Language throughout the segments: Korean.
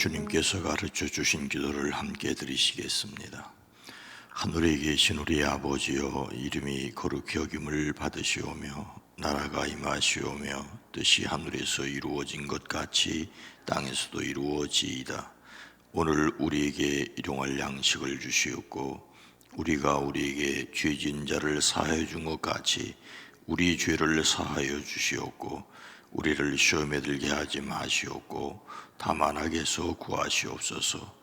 주님께서 가르쳐 주신 기도를 함께 드리시겠습니다. 하늘에 계신 우리 아버지여, 이름이 거룩히 여김을 받으시오며 나라가 임하시오며 뜻이 하늘에서 이루어진 것 같이 땅에서도 이루어지이다. 오늘 우리에게 일용할 양식을 주시옵고 우리가 우리에게 죄진 자를 사하여 준 것 같이 우리 죄를 사하여 주시옵고 우리를 시험에 들게 하지 마시옵고 다만 악에서 구하시옵소서.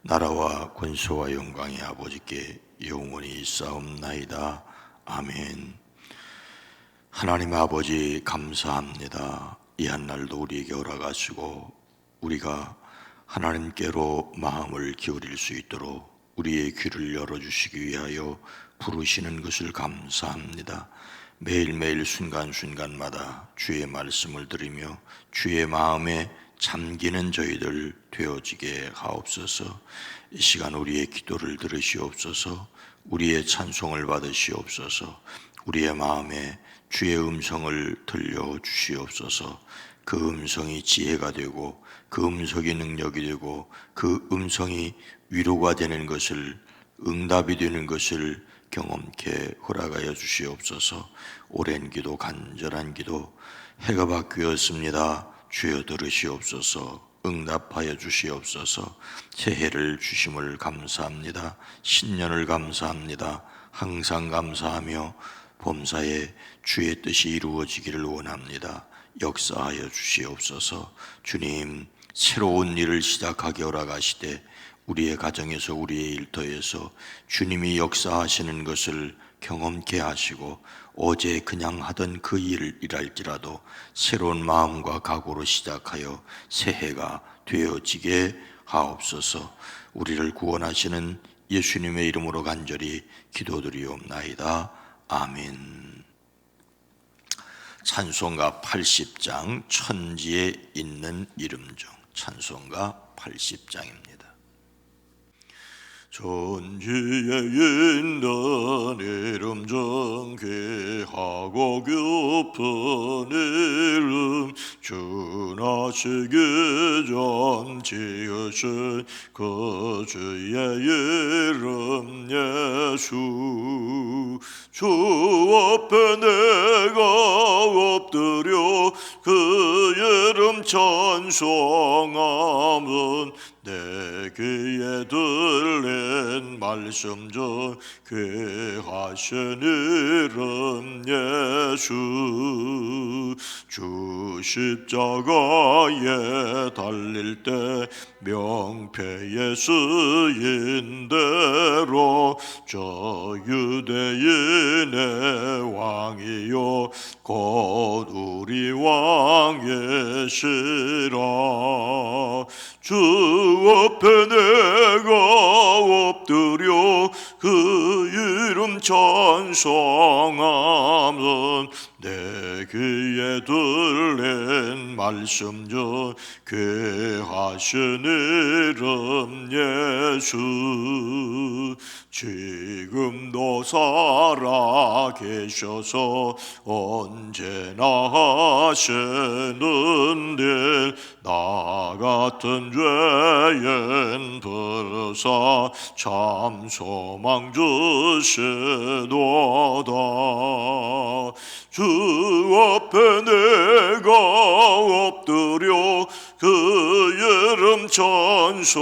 나라와 권세와 영광이 아버지께 영원히 있사옵나이다. 아멘. 하나님 아버지, 감사합니다. 이 한날도 우리에게 허락하시고 우리가 하나님께로 마음을 기울일 수 있도록 우리의 귀를 열어주시기 위하여 부르시는 것을 감사합니다. 매일매일 순간순간마다 주의 말씀을 들으며 주의 마음에 잠기는 저희들 되어지게 하옵소서. 이 시간 우리의 기도를 들으시옵소서. 우리의 찬송을 받으시옵소서. 우리의 마음에 주의 음성을 들려주시옵소서. 그 음성이 지혜가 되고 그 음성이 능력이 되고 그 음성이 위로가 되는 것을, 응답이 되는 것을 경험케 허락하여 주시옵소서. 오랜 기도, 간절한 기도, 해가 바뀌었습니다. 주여 들으시옵소서. 응답하여 주시옵소서. 새해를 주심을 감사합니다. 신년을 감사합니다. 항상 감사하며 범사에 주의 뜻이 이루어지기를 원합니다. 역사하여 주시옵소서. 주님, 새로운 일을 시작하게 허락하시되 우리의 가정에서, 우리의 일터에서 주님이 역사하시는 것을 경험케 하시고 어제 그냥 하던 그 일이랄지라도 새로운 마음과 각오로 시작하여 새해가 되어지게 하옵소서. 우리를 구원하시는 예수님의 이름으로 간절히 기도드리옵나이다. 아멘. 찬송가 80장, 천지에 있는 이름 중 찬송가 80장입니다. 천지에 있는 이름 중 귀하고 깊은 이름, 준하시기 전 지으신 그 주의 이름 예수. 주 앞에 내가 엎드려 그 이름 찬송함은 내 귀에 들린 말씀 중 귀하신 이름 예수. 주 십자가에 달릴 때 명패에 쓰인 대로 저 유대인의 왕이요 곧 우리 왕이시라. 주 앞에 내가 엎드려 그 이름 찬송함은 내 귀에 들린 말씀 중 귀하신 이름 예수. 지금도 살아 계셔서 언제나 하시는 일, 나 같은 죄인 부르사 참 소망 주시도다. 주 앞에 내가 엎드려 그 이름 찬송함은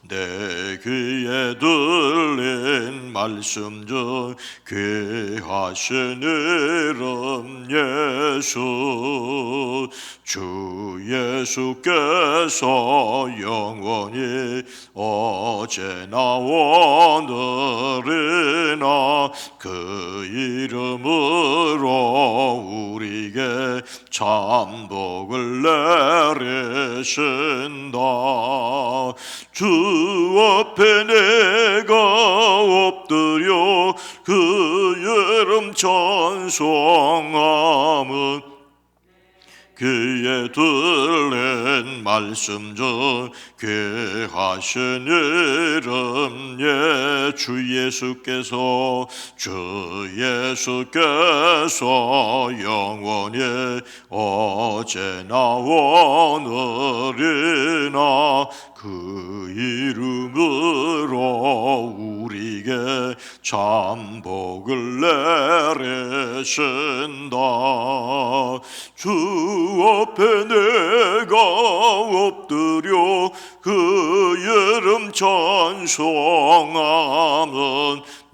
내 귀에 들린 말씀 중 귀하신 이름 예수. 주 예수께서 영원히 어제나 오늘이나 그 이름으로 우리에게 참 복을 내리신다. 주 앞에 내가 엎드려 그 이름 찬송함은 귀에 들린 말씀 중 귀하신 이름 주 예수께서 영원히 어제나 오늘이나 그 이름으로 우리에게 잠복을 내리신다. 주 앞에 내가 엎드려 그 이름 찬송하면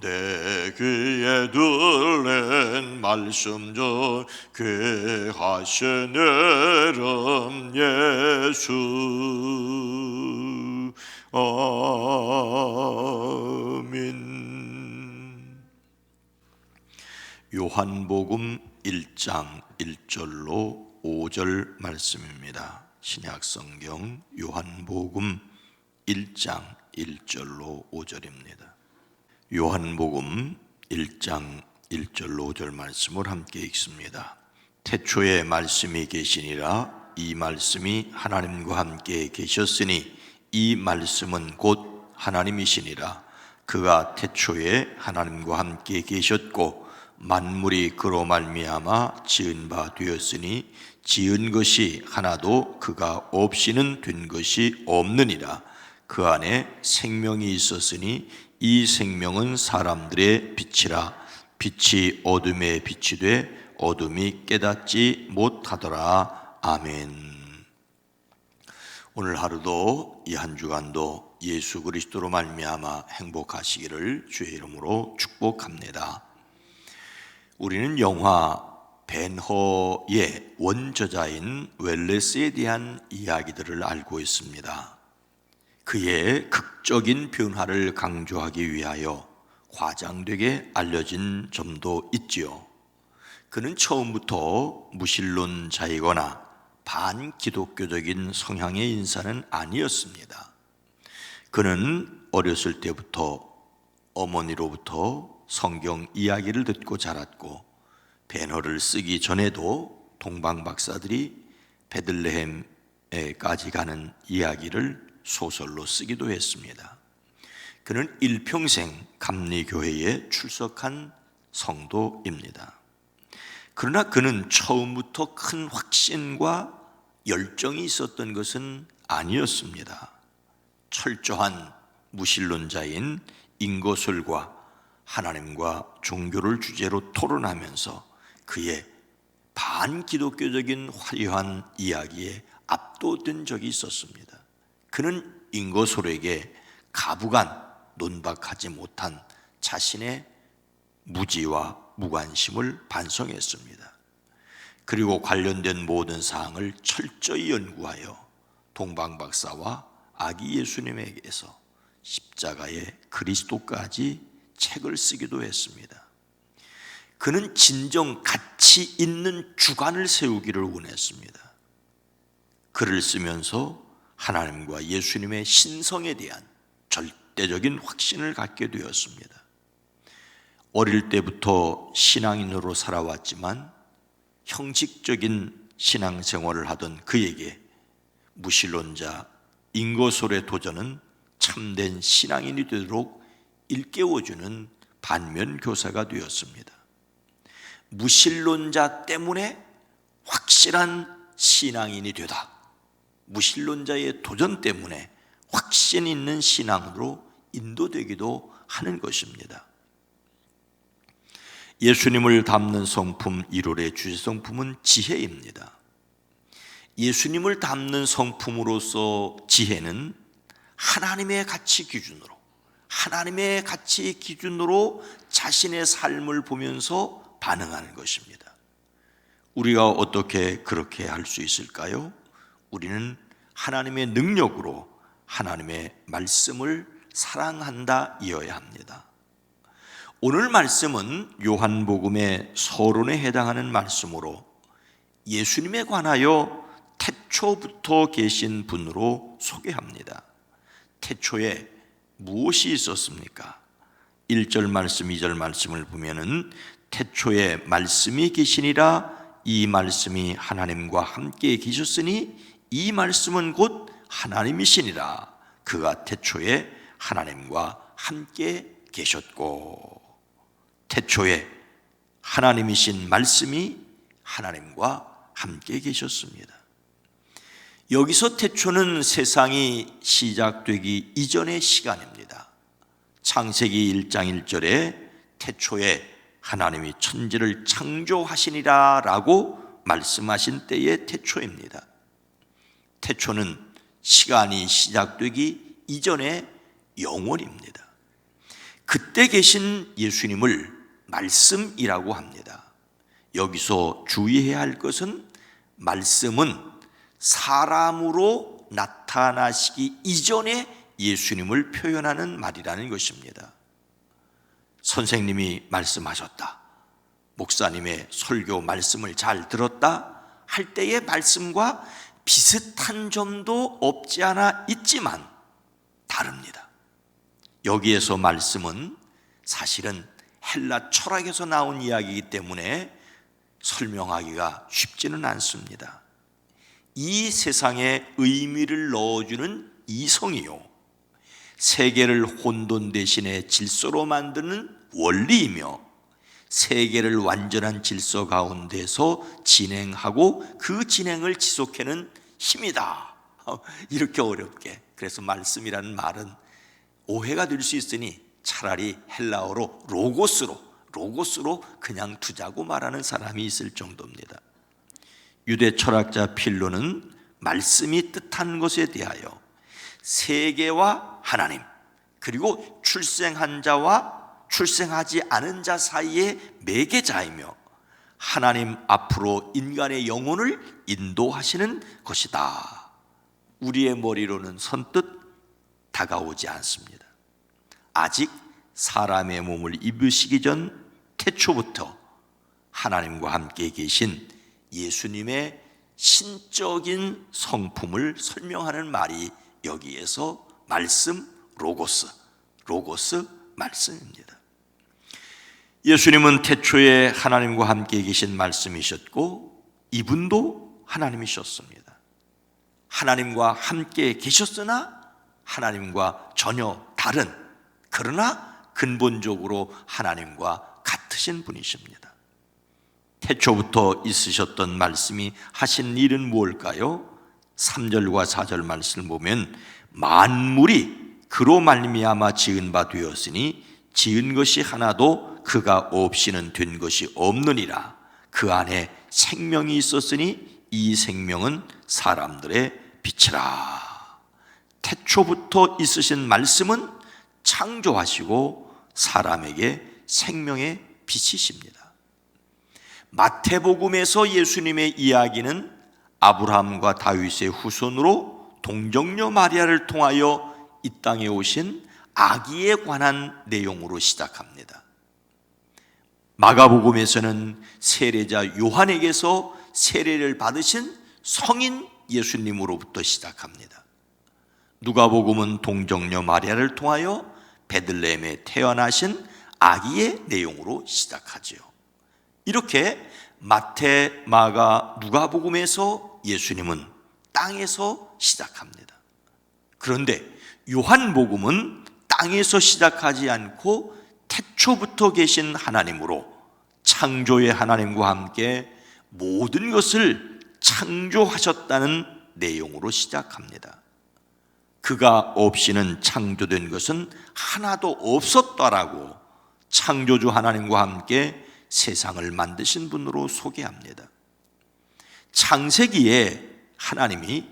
내 귀에 들린 말씀 중 귀하신 이름 예수. 아멘. 요한복음 1장 1절로 5절 말씀입니다. 신약성경 요한복음 1장 1절로 5절입니다. 요한복음 1장 1절로 5절 말씀을 함께 읽습니다. 태초에 말씀이 계시니라. 이 말씀이 하나님과 함께 계셨으니 이 말씀은 곧 하나님이시니라. 그가 태초에 하나님과 함께 계셨고 만물이 그로 말미암아 지은 바 되었으니 지은 것이 하나도 그가 없이는 된 것이 없느니라. 그 안에 생명이 있었으니 이 생명은 사람들의 빛이라. 빛이 어둠에 빛이 돼 어둠이 깨닫지 못하더라. 아멘. 오늘 하루도 이 한 주간도 예수 그리스도로 말미암아 행복하시기를 주의 이름으로 축복합니다. 우리는 영화 벤허의 원저자인 웰레스에 대한 이야기들을 알고 있습니다. 그의 극적인 변화를 강조하기 위하여 과장되게 알려진 점도 있지요. 그는 처음부터 무신론자이거나 반기독교적인 성향의 인사는 아니었습니다. 그는 어렸을 때부터 어머니로부터 성경 이야기를 듣고 자랐고 벤허를 쓰기 전에도 동방 박사들이 베들레헴에까지 가는 이야기를 소설로 쓰기도 했습니다. 그는 일평생 감리교회에 출석한 성도입니다. 그러나 그는 처음부터 큰 확신과 열정이 있었던 것은 아니었습니다. 철저한 무신론자인 인거술과 하나님과 종교를 주제로 토론하면서 그의 반기독교적인 화려한 이야기에 압도된 적이 있었습니다. 그는 인거술에게 가부간 논박하지 못한 자신의 무지와 무관심을 반성했습니다. 그리고 관련된 모든 사항을 철저히 연구하여 동방박사와 아기 예수님에게서 십자가의 그리스도까지 책을 쓰기도 했습니다. 그는 진정 가치 있는 주관을 세우기를 원했습니다. 글을 쓰면서 하나님과 예수님의 신성에 대한 절대적인 확신을 갖게 되었습니다. 어릴 때부터 신앙인으로 살아왔지만 형식적인 신앙생활을 하던 그에게 무신론자 인거솔의 도전은 참된 신앙인이 되도록 일깨워주는 반면교사가 되었습니다. 무신론자 때문에 확실한 신앙인이 되다. 무신론자의 도전 때문에 확신 있는 신앙으로 인도되기도 하는 것입니다. 예수님을 담는 성품 1월의 주제성품은 지혜입니다. 예수님을 담는 성품으로서 지혜는 하나님의 가치 기준으로 자신의 삶을 보면서 반응하는 것입니다. 우리가 어떻게 그렇게 할 수 있을까요? 우리는 하나님의 능력으로 하나님의 말씀을 사랑한다 이어야 합니다. 오늘 말씀은 요한복음의 서론에 해당하는 말씀으로 예수님에 관하여 태초부터 계신 분으로 소개합니다. 태초에 무엇이 있었습니까? 1절 말씀, 2절 말씀을 보면은 태초에 말씀이 계시니라. 이 말씀이 하나님과 함께 계셨으니 이 말씀은 곧 하나님이시니라. 그가 태초에 하나님과 함께 계셨고, 태초에 하나님이신 말씀이 하나님과 함께 계셨습니다. 여기서 태초는 세상이 시작되기 이전의 시간입니다. 창세기 1장 1절에 태초에 하나님이 천지를 창조하시니라 라고 말씀하신 때의 태초입니다. 태초는 시간이 시작되기 이전의 영원입니다. 그때 계신 예수님을 말씀이라고 합니다. 여기서 주의해야 할 것은 말씀은 사람으로 나타나시기 이전에 예수님을 표현하는 말이라는 것입니다. 선생님이 말씀하셨다, 목사님의 설교 말씀을 잘 들었다 할 때의 말씀과 비슷한 점도 없지 않아 있지만 다릅니다. 여기에서 말씀은 사실은 헬라 철학에서 나온 이야기이기 때문에 설명하기가 쉽지는 않습니다. 이 세상에 의미를 넣어주는 이성이요, 세계를 혼돈 대신에 질서로 만드는 원리이며, 세계를 완전한 질서 가운데서 진행하고 그 진행을 지속하는 힘이다. 이렇게 어렵게, 그래서 말씀이라는 말은 오해가 될 수 있으니 차라리 헬라어로 로고스로 그냥 두자고 말하는 사람이 있을 정도입니다. 유대 철학자 필로는 말씀이 뜻하는 것에 대하여 세계와 하나님, 그리고 출생한 자와 출생하지 않은 자 사이의 매개자이며 하나님 앞으로 인간의 영혼을 인도하시는 것이다. 우리의 머리로는 선뜻 다가오지 않습니다. 아직 사람의 몸을 입으시기 전 태초부터 하나님과 함께 계신 예수님의 신적인 성품을 설명하는 말이 여기에서 말씀, 로고스 말씀입니다. 예수님은 태초에 하나님과 함께 계신 말씀이셨고 이분도 하나님이셨습니다. 하나님과 함께 계셨으나 하나님과 전혀 다른, 그러나 근본적으로 하나님과 같으신 분이십니다. 태초부터 있으셨던 말씀이 하신 일은 무엇일까요? 3절과 4절 말씀을 보면 만물이 그로 말미암아 지은 바 되었으니 지은 것이 하나도 그가 없이는 된 것이 없느니라. 그 안에 생명이 있었으니 이 생명은 사람들의 빛이라. 태초부터 있으신 말씀은 창조하시고 사람에게 생명의 빛이십니다. 마태복음에서 예수님의 이야기는 아브라함과 다윗의 후손으로 동정녀 마리아를 통하여 이 땅에 오신 아기에 관한 내용으로 시작합니다. 마가복음에서는 세례자 요한에게서 세례를 받으신 성인 예수님으로부터 시작합니다. 누가복음은 동정녀 마리아를 통하여 베들레헴에 태어나신 아기의 내용으로 시작하죠. 이렇게 마태, 마가, 누가복음에서 예수님은 땅에서 시작합니다. 그런데 요한복음은 땅에서 시작하지 않고 태초부터 계신 하나님으로, 창조의 하나님과 함께 모든 것을 창조하셨다는 내용으로 시작합니다. 그가 없이는 창조된 것은 하나도 없었다라고 창조주 하나님과 함께 세상을 만드신 분으로 소개합니다. 창세기에 하나님이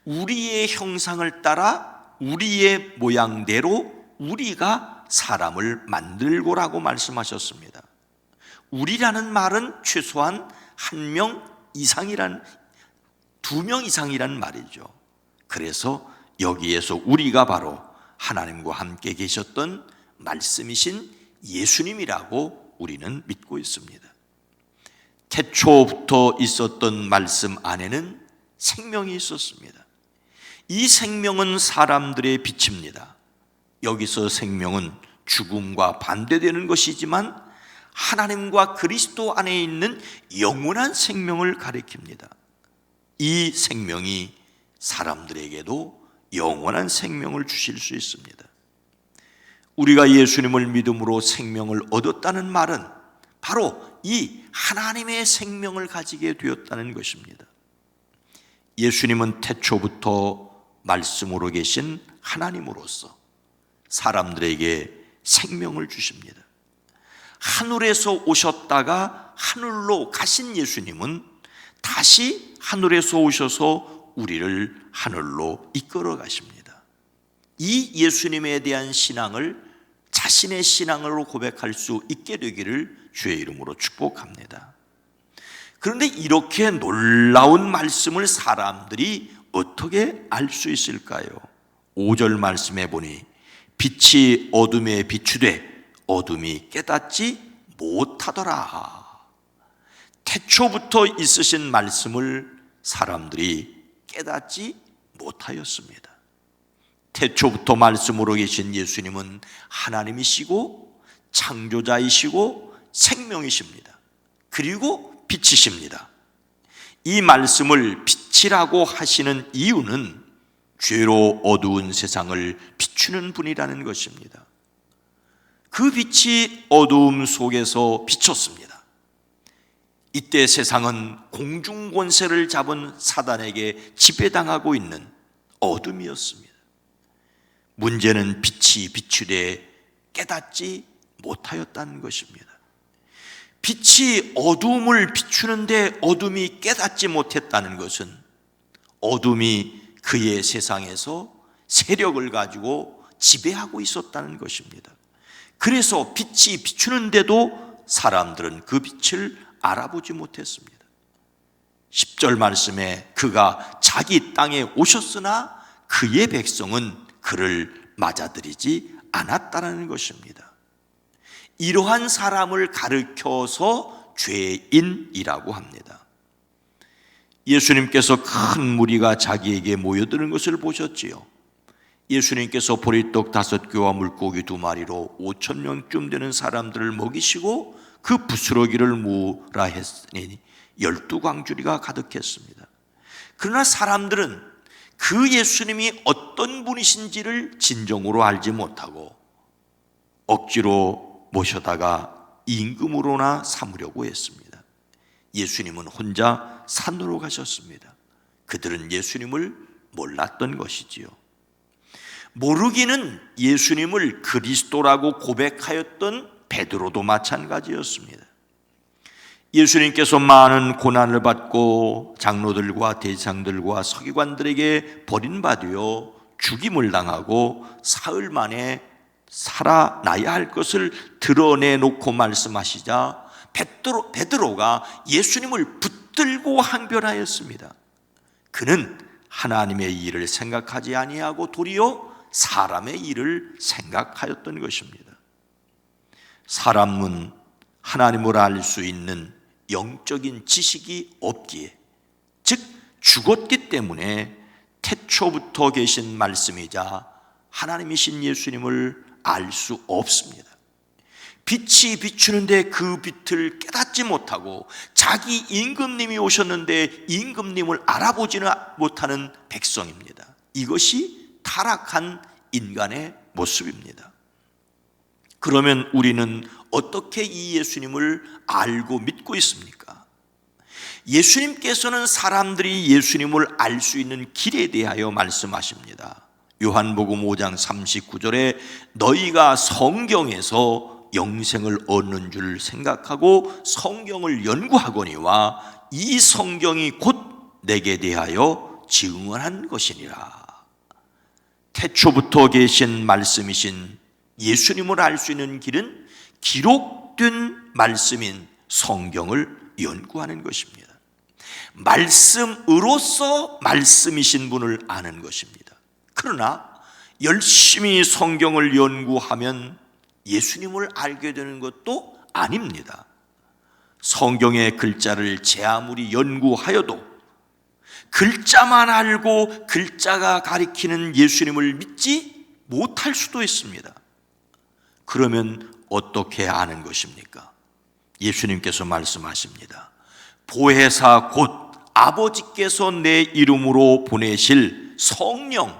우리의 형상을 따라 우리의 모양대로 우리가 사람을 만들고라고 말씀하셨습니다. 우리라는 말은 최소한 한 명 이상이란, 2명 이상이란 말이죠. 그래서 여기에서 우리가 바로 하나님과 함께 계셨던 말씀이신 예수님이라고 우리는 믿고 있습니다. 태초부터 있었던 말씀 안에는 생명이 있었습니다. 이 생명은 사람들의 빛입니다. 여기서 생명은 죽음과 반대되는 것이지만 하나님과 그리스도 안에 있는 영원한 생명을 가리킵니다. 이 생명이 사람들에게도 영원한 생명을 주실 수 있습니다. 우리가 예수님을 믿음으로 생명을 얻었다는 말은 바로 이 하나님의 생명을 가지게 되었다는 것입니다. 예수님은 태초부터 말씀으로 계신 하나님으로서 사람들에게 생명을 주십니다. 하늘에서 오셨다가 하늘로 가신 예수님은 다시 하늘에서 오셔서 우리를 하늘로 이끌어 가십니다. 이 예수님에 대한 신앙을 자신의 신앙으로 고백할 수 있게 되기를 주의 이름으로 축복합니다. 그런데 이렇게 놀라운 말씀을 사람들이 어떻게 알 수 있을까요? 5절 말씀해 보니 빛이 어둠에 비추되 어둠이 깨닫지 못하더라. 태초부터 있으신 말씀을 사람들이 깨닫지 못하였습니다. 태초부터 말씀으로 계신 예수님은 하나님이시고 창조자이시고 생명이십니다. 그리고 빛이십니다. 이 말씀을 빛이라고 하시는 이유는 죄로 어두운 세상을 비추는 분이라는 것입니다. 그 빛이 어두움 속에서 비쳤습니다. 이때 세상은 공중권세를 잡은 사단에게 지배당하고 있는 어둠이었습니다. 문제는 빛이 비추되 깨닫지 못하였다는 것입니다. 빛이 어둠을 비추는데 어둠이 깨닫지 못했다는 것은 어둠이 그의 세상에서 세력을 가지고 지배하고 있었다는 것입니다. 그래서 빛이 비추는데도 사람들은 그 빛을 알아보지 못했습니다. 10절 말씀에 그가 자기 땅에 오셨으나 그의 백성은 그를 맞아들이지 않았다는 것입니다. 이러한 사람을 가르쳐서 죄인이라고 합니다. 예수님께서 큰 무리가 자기에게 모여드는 것을 보셨지요. 예수님께서 보리떡 5개와 물고기 2마리로 5,000명쯤 되는 사람들을 먹이시고 그 부스러기를 무라 했으니 12광주리가 가득했습니다. 그러나 사람들은 그 예수님이 어떤 분이신지를 진정으로 알지 못하고 억지로 모셔다가 임금으로나 삼으려고 했습니다. 예수님은 혼자 산으로 가셨습니다. 그들은 예수님을 몰랐던 것이지요. 모르기는 예수님을 그리스도라고 고백하였던 베드로도 마찬가지였습니다. 예수님께서 많은 고난을 받고 장로들과 대제사장들과 서기관들에게 버림받아 죽임을 당하고 사흘 만에 살아나야 할 것을 드러내놓고 말씀하시자 베드로가 예수님을 붙들고 항변하였습니다. 그는 하나님의 일을 생각하지 아니하고 도리어 사람의 일을 생각하였던 것입니다. 사람은 하나님을 알 수 있는 영적인 지식이 없기에, 즉 죽었기 때문에 태초부터 계신 말씀이자 하나님이신 예수님을 알 수 없습니다. 빛이 비추는데 그 빛을 깨닫지 못하고 자기 임금님이 오셨는데 임금님을 알아보지는 못하는 백성입니다. 이것이 타락한 인간의 모습입니다. 그러면 우리는 어떻게 이 예수님을 알고 믿고 있습니까? 예수님께서는 사람들이 예수님을 알 수 있는 길에 대하여 말씀하십니다. 요한복음 5장 39절에 너희가 성경에서 영생을 얻는 줄 생각하고 성경을 연구하거니와 이 성경이 곧 내게 대하여 증언한 것이니라. 태초부터 계신 말씀이신 예수님을 알 수 있는 길은 기록된 말씀인 성경을 연구하는 것입니다. 말씀으로서 말씀이신 분을 아는 것입니다. 그러나 열심히 성경을 연구하면 예수님을 알게 되는 것도 아닙니다. 성경의 글자를 제 아무리 연구하여도 글자만 알고 글자가 가리키는 예수님을 믿지 못할 수도 있습니다. 그러면 어떻게 아는 것입니까? 예수님께서 말씀하십니다. 보혜사 곧 아버지께서 내 이름으로 보내실 성령,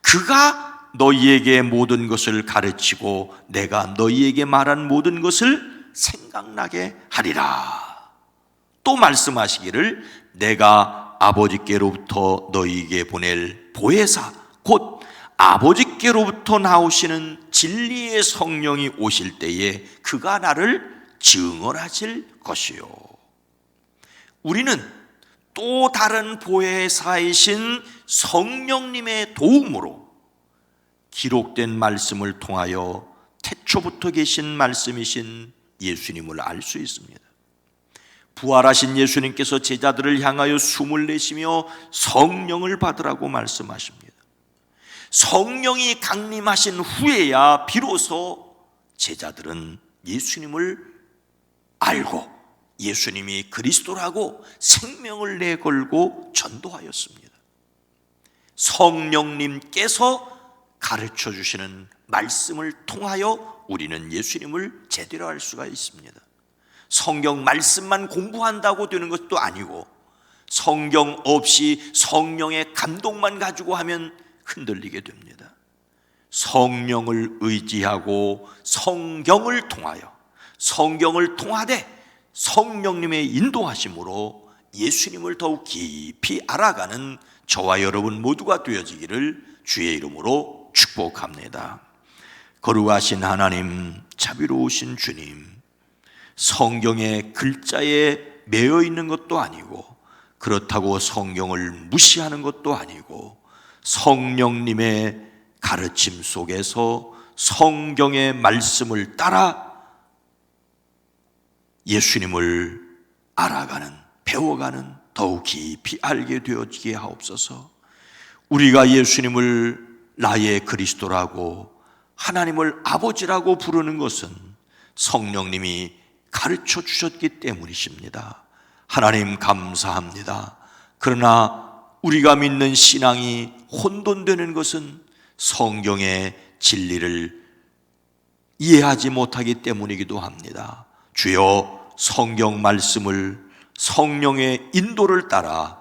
그가 너희에게 모든 것을 가르치고 내가 너희에게 말한 모든 것을 생각나게 하리라. 또 말씀하시기를 내가 아버지께로부터 너희에게 보낼 보혜사, 곧 아버지께로부터 나오시는 진리의 성령이 오실 때에 그가 나를 증언하실 것이요. 우리는 또 다른 보혜사이신 성령님의 도움으로 기록된 말씀을 통하여 태초부터 계신 말씀이신 예수님을 알 수 있습니다. 부활하신 예수님께서 제자들을 향하여 숨을 내쉬며 성령을 받으라고 말씀하십니다. 성령이 강림하신 후에야 비로소 제자들은 예수님을 알고 예수님이 그리스도라고 생명을 내걸고 전도하였습니다. 성령님께서 가르쳐 주시는 말씀을 통하여 우리는 예수님을 제대로 알 수가 있습니다. 성경 말씀만 공부한다고 되는 것도 아니고 성경 없이 성령의 감동만 가지고 하면 흔들리게 됩니다. 성령을 의지하고 성경을 통하되 성령님의 인도하심으로 예수님을 더욱 깊이 알아가는 저와 여러분 모두가 되어지기를 주의 이름으로 축복합니다. 거룩하신 하나님, 자비로우신 주님, 성경의 글자에 매여 있는 것도 아니고 그렇다고 성경을 무시하는 것도 아니고 성령님의 가르침 속에서 성경의 말씀을 따라 예수님을 알아가는, 배워가는, 더욱 깊이 알게 되어지게 하옵소서. 우리가 예수님을 나의 그리스도라고 하나님을 아버지라고 부르는 것은 성령님이 가르쳐 주셨기 때문이십니다. 하나님 감사합니다. 그러나 우리가 믿는 신앙이 혼돈되는 것은 성경의 진리를 이해하지 못하기 때문이기도 합니다. 주여, 성경 말씀을 성령의 인도를 따라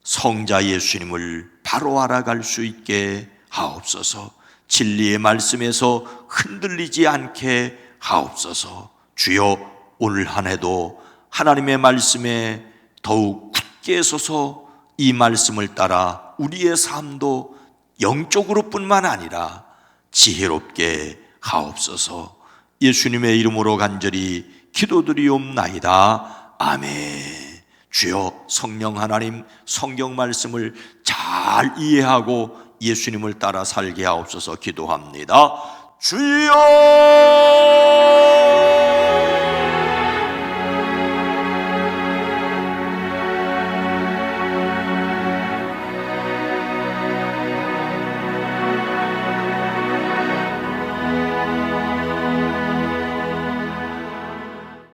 성자 예수님을 바로 알아갈 수 있게 하옵소서. 진리의 말씀에서 흔들리지 않게 하옵소서. 주여, 오늘 한 해도 하나님의 말씀에 더욱 굳게 서서 이 말씀을 따라 우리의 삶도 영적으로 뿐만 아니라 지혜롭게 하옵소서. 예수님의 이름으로 간절히 기도드리옵나이다. 아멘. 주여, 성령 하나님, 성경 말씀을 잘 이해하고 예수님을 따라 살게 하옵소서. 기도합니다. 주여!